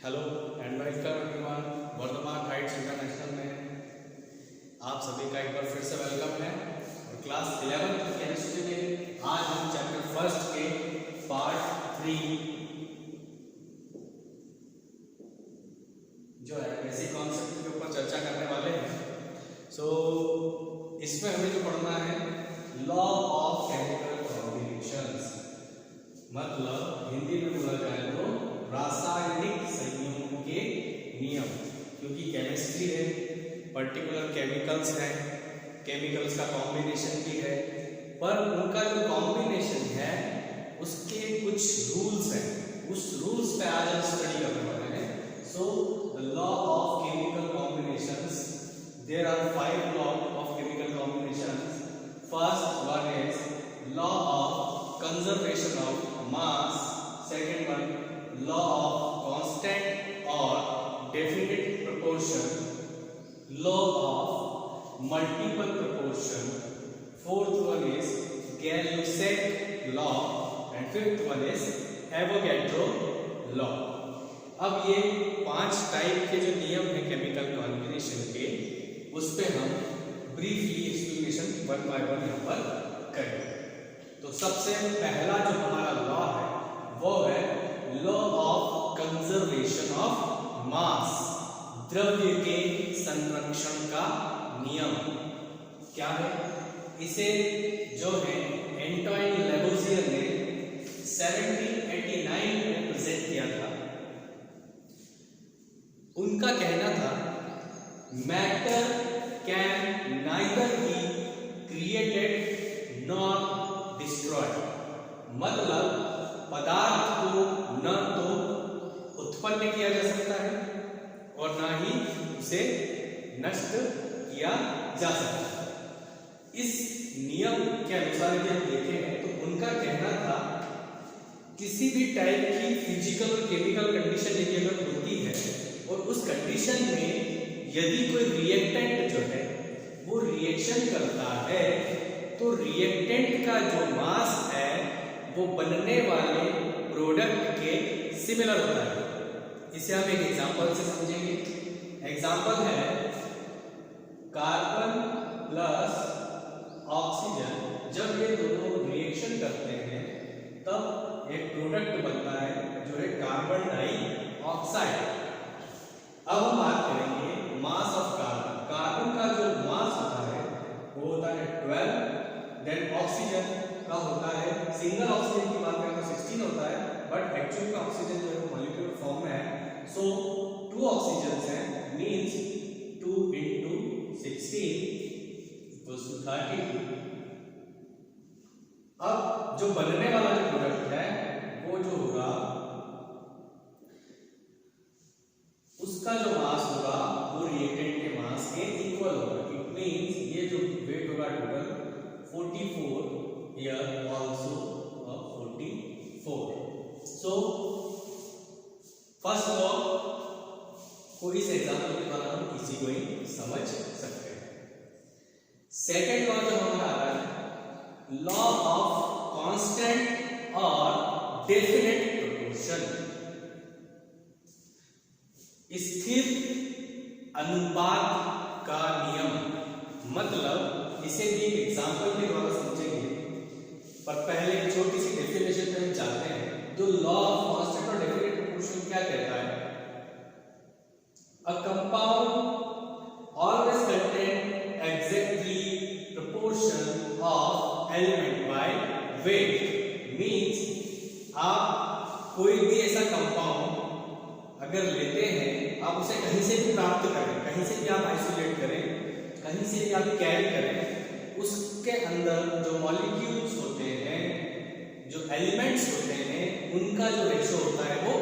Hello and welcome everyone. Vardhman Heights International में आप सभी का एक बार फिर से वेलकम है। और क्लास 11 केमिस्ट्री में आज हम चैप्टर फर्स्ट के पार्ट 3 जो है बेसिक कॉन्सेप्ट के ऊपर चर्चा करने वाले हैं। इसमें हमें जो पढ़ना है लॉ ऑफ केमिकल कॉम्बिनेशंस, मतलब हिंदी में बोला जाए तो रासायनिक संयुग्म के नियम। क्योंकि केमिस्ट्री है, पर्टिकुलर केमिकल्स हैं, केमिकल्स का कॉम्बिनेशन भी है, पर उनका जो कॉम्बिनेशन है उसके कुछ रूल्स हैं। उस रूल्स पे आज हम स्टडी करने वाले हैं। So the law of chemical combinations, there are 5 law of chemical combinations. First one is law of conservation of mass, second one law of constant or definite proportion, law of multiple proportion, fourth one is Gay-Lussac law and fifth one is Avogadro law। अब ये 5 type के जो नियम है chemical combination के, उस पे हम briefly explanation one by one यहाँ पर करेंगे। तो सबसे पहला जो हमारा लॉ है वो है लॉ ऑफ कंजर्वेशन ऑफ मास, द्रव्य के संरक्षण का नियम। क्या है? इसे जो है एंटोइन लेवोजियर ने 1789 में प्रेजेंट किया था। उनका कहना था matter can neither be created nor destroyed, मतलब पदार्थ को न तो उत्पन्न किया जा सकता है और ना ही उसे नष्ट किया जा सकता है। इस नियम के अनुसार यदि हम देखें तो उनका कहना था किसी भी टाइप की फिजिकल और केमिकल कंडीशन यदि अगर होती है और उस कंडीशन में यदि कोई रिएक्टेंट जो है वो रिएक्शन करता है तो रिएक्टेंट का जो मास है वो बनने वाले प्रोडक्ट के सिमिलर होता है। इसे हम एक एग्जांपल से समझेंगे। एग्जांपल है कार्बन प्लस ऑक्सीजन, जब ये दोनों रिएक्शन करते हैं तब एक प्रोडक्ट बनता है जो है कार्बन डाइऑक्साइड। अब हम बात करेंगे मास ऑफ कार्बन। कार्बन का जो मास होता है वो होता है 12, देन ऑक्सीजन का होता है, सिंगल ऑक्सीजन की बात करें तो 16 होता है, बट एक्चुअल में ऑक्सीजन जो है मॉलिक्यूलर फॉर्म में है। सो 2 ऑक्सीजन हैं, मींस 2 into 16 equals to 32। अब जो बनने वाला जो प्रोडक्ट है वो जो होगा उसका जो मास होगा वो रिएक्टेंट के मास के इक्वल होगा। इट मींस ये जो वेट होगा total 44, here also 44। so first law को इस एग्जांपल के द्वारा हम इसी को ही समझ सकते हैं। सेकंड लॉ जो हमारा आ रहा है लॉ ऑफ कांस्टेंट और डेफिनेट प्रोपोर्शन, स्थिर अनुपात का नियम। मतलब इसे भी एक एग्जांपल के द्वारा समझेंगे, पर पहले एक छोटी सी डेफिनेशन पे हम जाते हैं। जो लॉ ऑफ कांस्टेंट और डेफिनेट प्रोपोर्शन क्या कहता है? A compound always contain exactly proportion of element by weight. Means आप कोई भी ऐसा कंपाउंड अगर लेते हैं, आप उसे कहीं से भी प्राप्त करें, कहीं से भी आप आइसोलेट करें, कहीं से भी आप कैरी करें, उसके अंदर जो मॉलिक्यूल्स होते हैं, जो एलिमेंट्स होते हैं, उनका जो रेशो होता है वो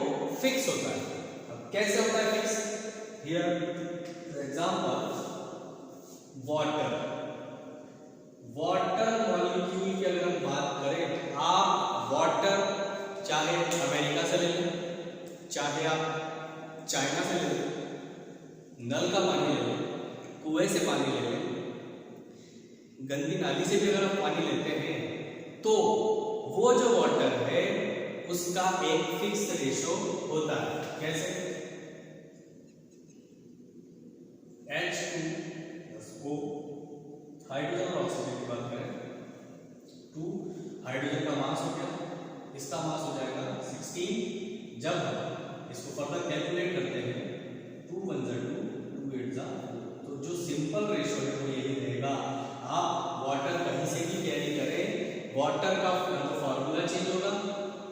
फिक्स होता है। अब कैसे होता है fix? Here example water. Water molecule की अगर हम बात करें तो आप वाटर चाहे अमेरिका से ले लें, चाहे आप चाइना से ले लें, नल का पानी ले लें, कुएं से पानी ले लें, गंदी नाली से भी अगर आप पानी लेते हैं तो वो जो वाटर है उसका एक फिक्स रेशो होता है। कैसे? मास हो गया, इसका मास हो जाएगा 16। जब इसको फर्दर कैलकुलेट करते हैं 2 1 जा 2, 2 8 जा 4, तो जो सिंपल रेशो है वो यही रहेगा। आप वाटर कहीं से भी कैरी करें, वाटर का फॉर्मूला चेंज होगा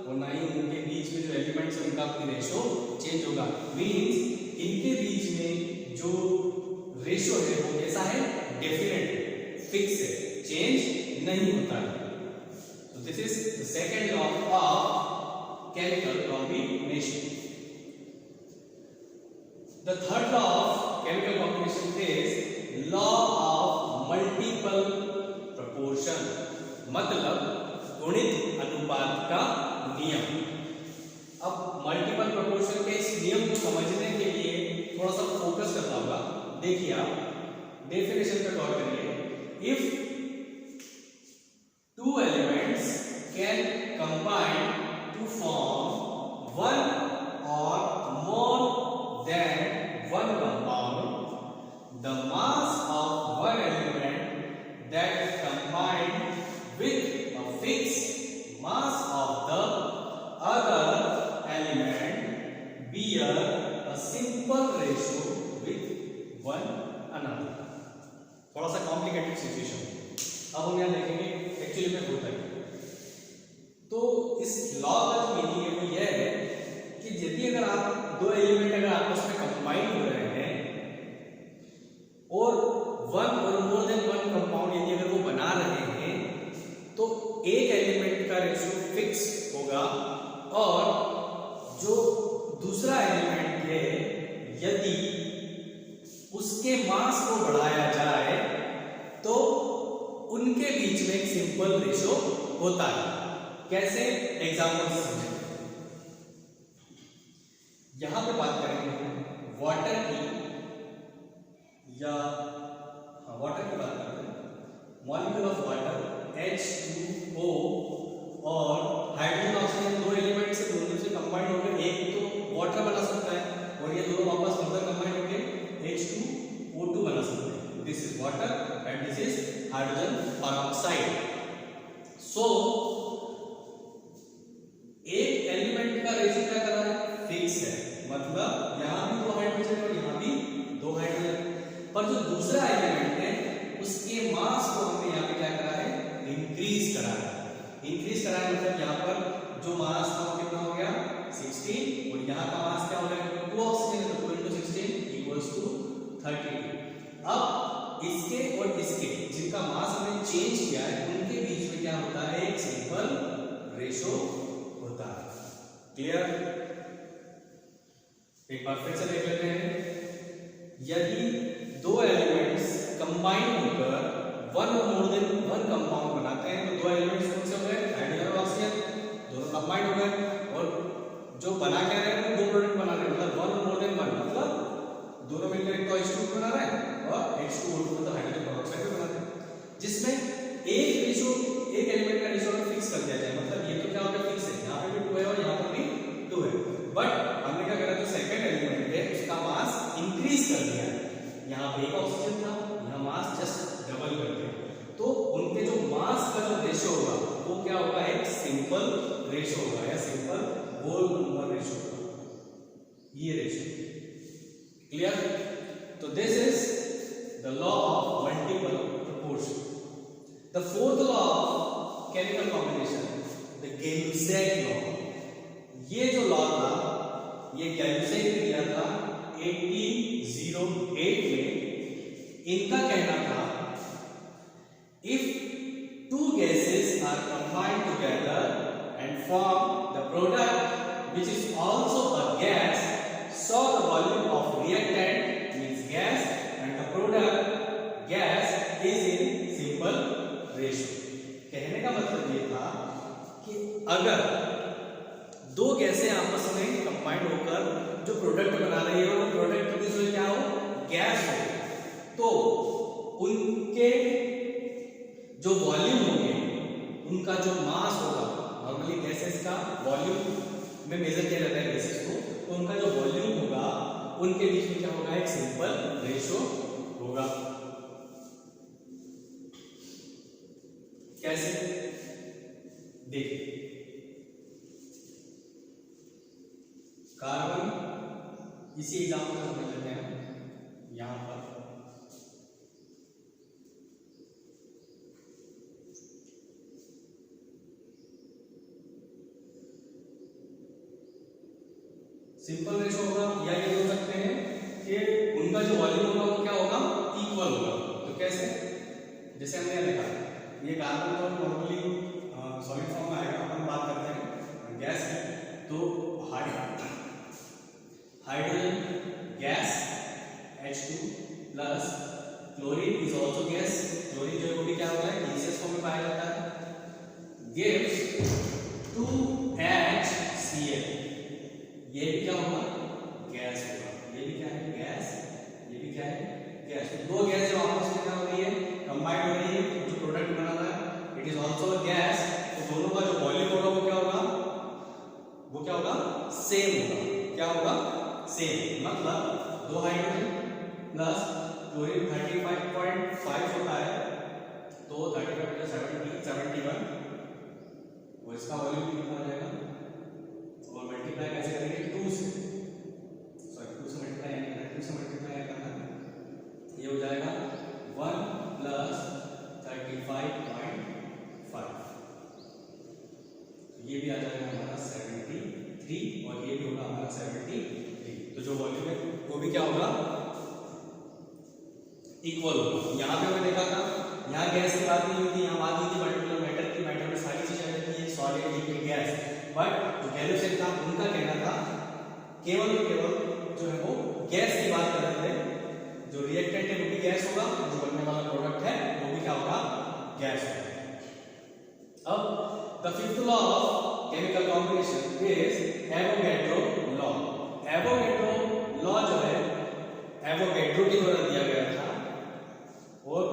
और ना ही उनके बीच में जो एलिमेंट्स है उनका भी रेशो चेंज होगा। मीन्स इनके बीच में जो रेशो है वो कैसा है, डेफिनेट फिक्स है, चेंज नहीं होता है। तो this is the second law of chemical combination. The third law of chemical combination is law of multiple proportion, मतलब गुणित अनुपात का नियम। अब मल्टीपल प्रोपोर्शन के इस नियम को समझने के लिए थोड़ा सा फोकस करना होगा। देखिए आप डेफिनेशन पे गौर करिए। If two elements can combine to form one or more than one compound, the mass of one element that combined with a fixed mass of the other element bear a simple ratio with one another। थोड़ा सा complicated situation. अब हम यहाँ देखेंगे actually में होता है। तो इस लॉ का जो मीनिंग है वो यह है कि यदि अगर आप दो एलिमेंट अगर आपस में कंबाइन हो रहे हैं और वन और मोर देन वन कंपाउंड यदि अगर वो बना रहे हैं तो एक एलिमेंट का रेशियो फिक्स होगा और जो दूसरा एलिमेंट है यदि उसके मास को बढ़ाया जाए तो उनके बीच में एक सिंपल रेशो होता है। कैसे, एग्जांपल समझें। यहां पे बात करेंगे वाटर की, या वाटर की बात करते हैं। मॉलिक्यूल ऑफ वाटर H2O और हाइड्रोजन ऑक्सीजन दो एलिमेंट से दोनों से कंबाइन होकर एक तो वाटर बना सकता है और ये दोनों वापस फर्दर कंबाइन होकर H2O2 बना सकते हैं। This is water and this is hydrogen peroxide. So एक एलिमेंट का रेशियो क्या कर रहा है, फिक्स है, मतलब यहां भी दो हाइड्रोजन और यहां भी दो हाइड्रोजन। पर जो दूसरा एलिमेंट है उसके मास को हमने यहाँ पे क्या करा है, इंक्रीज करा है। इंक्रीज करा है मतलब यहाँ पर जो मास था वो कितना हो गया 16 और यहाँ का मास क्या हो गया 2 ऑक्सीजन है तो 2 × 16 इक्वल्स टू 32। अब इसके और इसके जिनका मास हमने चेंज किया है उनके बीच में क्या होता है, एक सिंपल रेशो होता है। क्लियर? एक बार फिर से देख लेते हैं। यदि दो एलिमेंट्स कंबाइन होकर वन और मोर देन वन कंपाउंड बनाते हैं तो दो एलिमेंट्स कौन से हो गए, हाइड्रोजन और ऑक्सीजन, दोनों कंबाइन हो गए और जो बना क्या रहे हैं दो प्रोडक्ट बना रहे हैं, मतलब वन और मोर देन वन, मतलब दोनों मिलकर एक तो H2 बना रहा है और H2O2 मतलब हाइड्रोजन पेरोक्साइड बना रहे हैं, जिसमें एक रेशो एक एलिमेंट का रेशो अगर फिक्स कर दिया जाए, मतलब ये तो क्या होगा फिक्स है, यहाँ पे भी 2 है और यहाँ पर भी 2 है, बट हमने क्या करा, जो सेकंड एलिमेंट है उसका मास इंक्रीज कर दिया है। यहाँ पे एक ऑक्सीजन था, यहाँ मास जस्ट डबल कर दिया, तो उनके जो मास का जो रेशो होगा वो क्या होगा, एक सिंपल रेशो होगा या सिंपल होल नंबर रेशो होगा, ये रेशो। क्लियर? तो this is the law of multiple proportion. The fourth law of chemical combination, the Gay-Lussac law. ये जो लॉ था ये गै-लुसैक ने दिया था 1808 में। इनका कहना था if two gases are combined together and form the product which is also a gas, so the volume of reactant means gas and the product gas is in simple ratio। कहने का मतलब ये था कि अगर दो गैसें आपस में कंबाइंड होकर जो प्रोडक्ट बना रही है वो प्रोडक्ट भी क्या हो, गैस हो, तो उनके जो वॉल्यूम होंगे, उनका जो मास होगा, नॉर्मली गैसेस का वॉल्यूम में मेजर किया जाता है गैसेस को, तो उनका जो वॉल्यूम होगा उनके बीच में क्या होगा, एक सिंपल रेशो होगा। कैसे, देखिए इसी एग्जाम्पल को समझ लेते हैं यहाँ पर। सिंपल रेशो होगा या ये बोल सकते हैं कि उनका जो वॉल्यूम होगा वो क्या होगा, इक्वल होगा। तो कैसे, जैसे हमने लिखा ये कार्बन तो नॉर्मली सॉलिड फॉर्म में आएगा, अपन बात करते हैं गैस की। तो hydrogen gas H2 plus chlorine is also gas, chlorine जो है वो भी क्या होता है, गैसियस फॉर्म में पाया जाता है, गिव्स 2HCl, ये भी क्या होगा, गैस होगा। ये भी क्या है, गैस, ये भी क्या है, गैस। दो गैस जो आपस में क्या हो रही है, कंबाइंड हो रही है, जो प्रोडक्ट बना रहा है it is also a gas. तो दोनों का जो वॉल्यूम होगा वो क्या होगा, वो क्या होगा, सेम होगा। क्या होगा, सेम। मतलब दो हाइड्रोजन प्लस क्लोरीन 35.5 होता है, तो 35 प्लस 71, और इसका वॉल्यूम कितना हो जाएगा, और मल्टीप्लाई कैसे करेंगे, 2 से, सॉरी 2 से मल्टीप्लाई नहीं करना, 2 से मल्टीप्लाई करना, ये हो जाएगा 1 प्लस 35.5, ये भी आ जाएगा हमारा 73, और ये भी होगा हमारा 73। तो जो वॉल्यूम है वो भी क्या होगा, इक्वल होगा। यहाँ पे हमने देखा था, यहाँ गैस की बात नहीं होती, यहाँ बात हुई थी पर्टिकुलर मैटर की। मैटर में सारी चीजें रहती है, सॉलिड, लिक्विड, गैस। बट जो गैल्यूसेन था उनका कहना था केवल जो है वो गैस की बात कर रहे थे, जो रिएक्टेंट है वो भी गैस होगा, जो बनने वाला प्रोडक्ट है वो भी क्या होगा, गैस होगा। अब the fifth law of chemical combination is Avogadro law. Avogadro law जो है एवोगैड्रो के द्वारा दिया गया था, और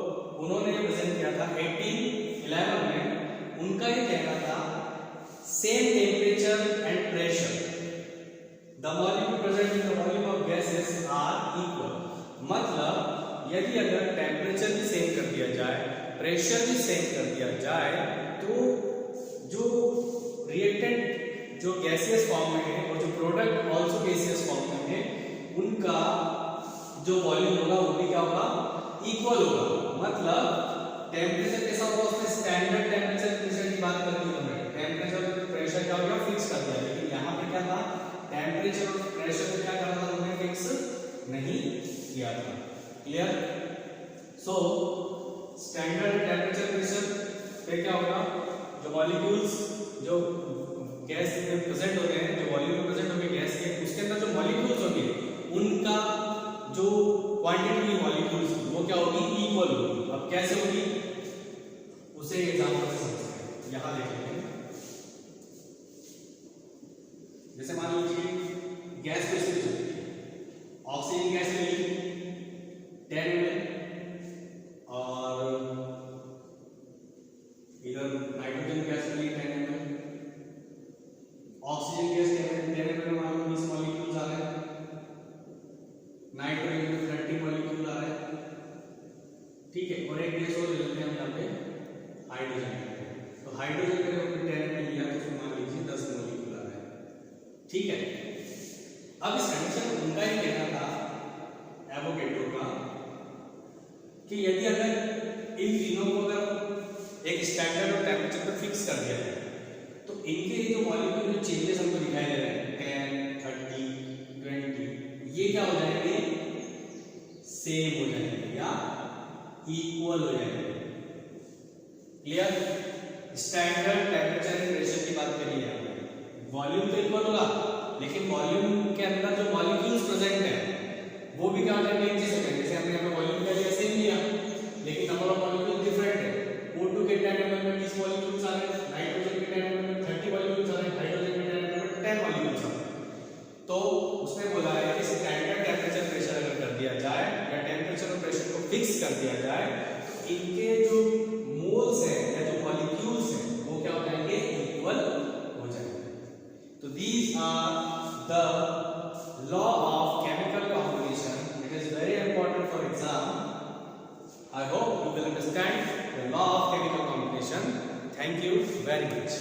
उन्होंने प्रेजेंट किया था 1811 में। उनका ये कहना था same temperature and pressure the molecule present in the volume of gases are equal. मतलब यदि अगर टेम्परेचर भी सेम कर दिया जाए, प्रेशर भी सेम कर दिया जाए, तो जो रिएक्टेंट जो गैसियस फॉर्म में है और जो प्रोडक्ट आल्सो गैसियस फॉर्म में है, उनका जो वॉल्यूम होगा वो भी क्या होगा, इक्वल होगा। मतलब टेम्परेचर कैसा होगा, उसमें स्टैंडर्ड टेम्परेचर प्रेशर की बात करती हूं मैं, टेम्परेचर प्रेशर क्या होगा, फिक्स कर दिया। लेकिन यहाँ पे क्या था, टेम्परेचर और प्रेशर को क्या करना था, उन्होंने फिक्स नहीं किया था। Clear. So standard temperature pressure पे क्या होगा, जो मॉलिक्यूल्स जो गैस में प्रेजेंट होते हैं, जो वॉल्यूम में प्रेजेंट होंगे गैस के, उसके अंदर जो मॉलिक्यूल्स होंगे उनका जो क्वांटिटी मॉलिक्यूल्स वो क्या होगी, इक्वल होगी। अब कैसे होगी उसे एग्जांपल से समझते हैं। यहां देख लेते हैं, जैसे मान लीजिए गैस को इसमें चलती है, ऑक्सीजन गैस ले ली 10 ml, और इधर नाइट्रोजन गैस ले ली 10 ml। ऑक्सीजन गैस 10 ml में मान लो 20 मॉलिक्यूल्स आ रहे हैं, नाइट्रोजन में 30 मॉलिक्यूल आ रहे हैं, ठीक है। और एक गैस और ले लेते हैं हम यहाँ पे हाइड्रोजन। तो हाइड्रोजन का हमने 10 ml लिया, तो उसमें मान लीजिए 10 मॉलिक्यूल आ रहे हैं, ठीक है। अब इस कंडीशन में उनका ही कहना था एवोगैड्रो का कि यदि अगर इन तीनों को अगर एक स्टैंडर्ड और टेम्परेचर पर फिक्स कर दिया जाए, तो इनके जो मॉलिक्यूल जो चेंजेस हमको दिखाई दे रहे हैं 10, 30, 20, ये क्या हो जाएंगे, सेम हो जाएंगे या इक्वल हो जाएंगे। Clear. Standard temperature and pressure की बात करी है, वॉल्यूम तो इक्वल होगा, लेकिन वॉल्यूम के अंदर जो मॉलिक्यूल्स प्रेजेंट है वो भी क्या हो जाएंगे, एक चीज होगा। जैसे हमने यहाँ पे वॉल्यूम का लिया, सेम लिया, लेकिन नंबर ऑफ मॉलिक्यूल्स डिफरेंट है। O2 के 10 ml में 20 मॉलिक्यूल्स आ रहे हैं, नाइट्रोजन के 10 ml में 30 मॉलिक्यूल्स आ रहे हैं, हाइड्रोजन के 10 ml में 10 मॉलिक्यूल्स आ रहे हैं। तो उसने बोला है कि स्टैंडर्ड टेम्परेचर प्रेशर अगर कर दिया जाए या टेम्परेचर और प्रेशर को फिक्स कर दिया जाए, तो इनके जो मोल्स हैं या जो मॉलिक्यूल्स हैं वो क्या हो जाएंगे, इक्वल हो जाएंगे। तो these are the law of chemical combination. It is very important for exam. I hope you will understand the law of chemical combination. Thank you very much.